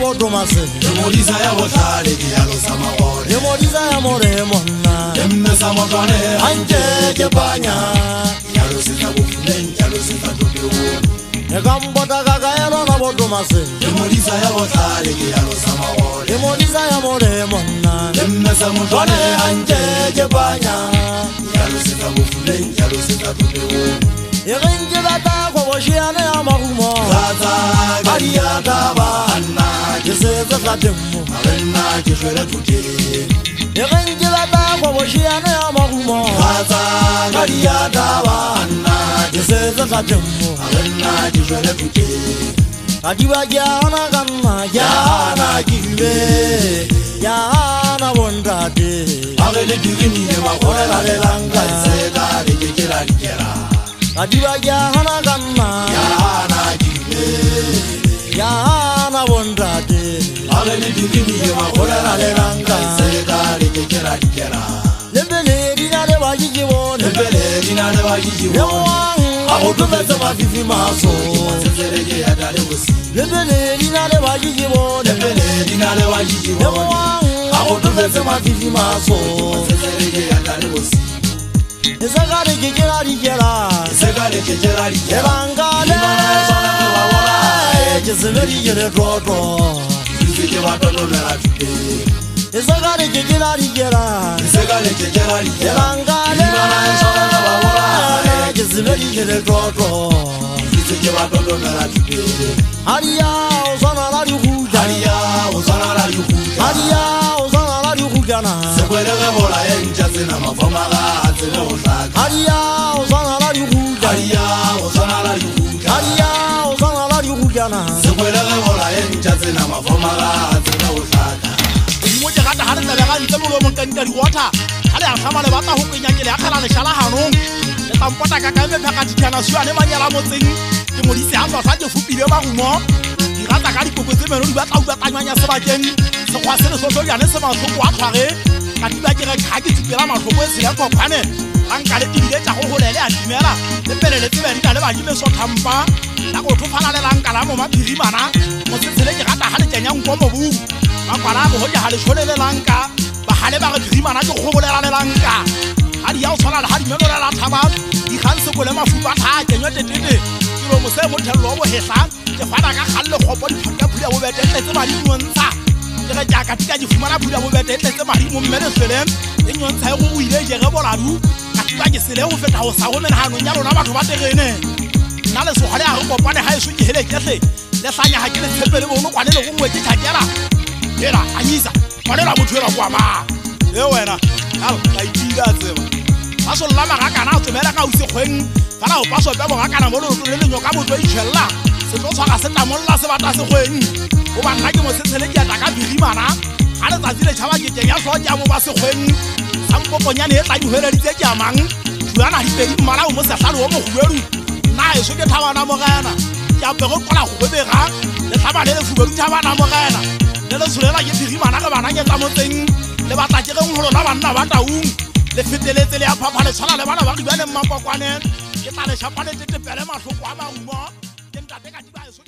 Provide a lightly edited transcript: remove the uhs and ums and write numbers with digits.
botomase Demolisa ya botlhale ke ya losamagole Demolisa ya moremo nna Emmesa motlwane Anje ke panya Ya losetsa bofuleng ya losetsa topeo Eka mbota kakaelo na botomase Demolisa ya botlhale ke ya losamagole Demolisa ya moremo nna Emmesa motlwane Anje ke panya Ya losetsa bofuleng ya losetsa topeo Irinje bata kwa washiane ya marumo Zaza garia daba Anna Kiseze katemu Arenna kishwele tuti Irinje bata kwa washiane ya marumo Zaza garia daba Anna Kiseze katemu Arenna kishwele tuti Adiba jana kanna jana kibe Jana wondade Agele digini ye makore la lelanga Zeda likekela likela Adiba jana kanna Yana kibe Jana wondade Agele digini ye makore la lelanga Zeda likekela likela Lembele dina de wajijibo Lembele dina de wajijibo Lembele Akotumeze mafifi maso Mazezereke ya dale wasi Lembele dina de wajijibo Lembele dina de wajijibo Akotumeze mafifi maso Mazezereke ya dale wasi Isagare kikira likera Isagare kikira likera Elangale Kisiveri kire toto Kisiveri watoto mera tupe Isagare kikira likera Isagare kikira likera Elangale Kisiveri kire toto Kisiveri watoto mera tupe Haria osana la yuhuja Haria osana la yuhuja Haria osana la yuhujana Sekwele gebola enjaze na mafomaga Azele oshaka Haria osana la yuhuja Haria osana la yuhuja Haria osana la yuhujana Sekwele gebola enjaze na mafomaga Azele oshaka Moja gata hare na lega ntelo lo montanga di wata hale afama le bata ho kenyakele akhala le shala hanong le tampota ka ka me phaka ditana swa ne manyala motseng ke modise a tsa ke fupile ba gumo di rata ka dikoko tse meno di batla uba tanyanya sebakeng se kwa se le so ya ne se matlo kwa tshware ka di ba ke re ka ke tsipela matlo bo se ya kopane anka le dibile tsa go golele a dimela le pele le tsebe di ka le ba dile so thampa la go thofala le lanka la mo maphirimana mo se tsele ke rata hale kenyang ko mobu Makwala go hoja hale tshole le lanka ba hale ba re phimana ke go bolela le lanka ha di ya o tshwana le ha di melo la thaba di khanse go le mafupa tha kenywa tetete ke lo mo se mo thello bo hehla ke fana ka khalle khopo di phaka phula bo betete tse ba di nontsha ke re ja ka tika di fumana phula bo betete tse ba di mo mmele sweleng e nontsha go o ile je re boladu ka tika ke sele go feta go sa go mena hano nya lona batho ba terene nna le so hale a go kopane ha e so ke hele kehle le hlanya ha ke le tshepele bo no kwane le go ngwe ke tshakela Era anyisa manela mothwela kwa ma e wena al ka itida tseba ba so lama ga kana o tsomela ka o se kgweng fana o paso be bo ga kana mo le le nyoka motho itshella se tlo tshwara se tamolla se bata se kgweng o ba nna ke mo setsele ke ata ka birimana ga le tsatsi le tshaba ke kenya so ja mo ba se kgweng sa mpoponyane e tla di hweleditse ke amang tuana di pedi mmala o mo se hlalo o mo huberu na e so ke thabana mo gana ya be go kola go bebega le tlhaba le fuberu thabana mo gana le tsolela ke phimana ga bana nyetsa motseng le batla ke go ngolo la bana ba taung le feteletse le a phapha le tshwana le bana ba ribane mmapakwane ke tla le shapane tete pele mahloko a marumo ke ntate ka diba e so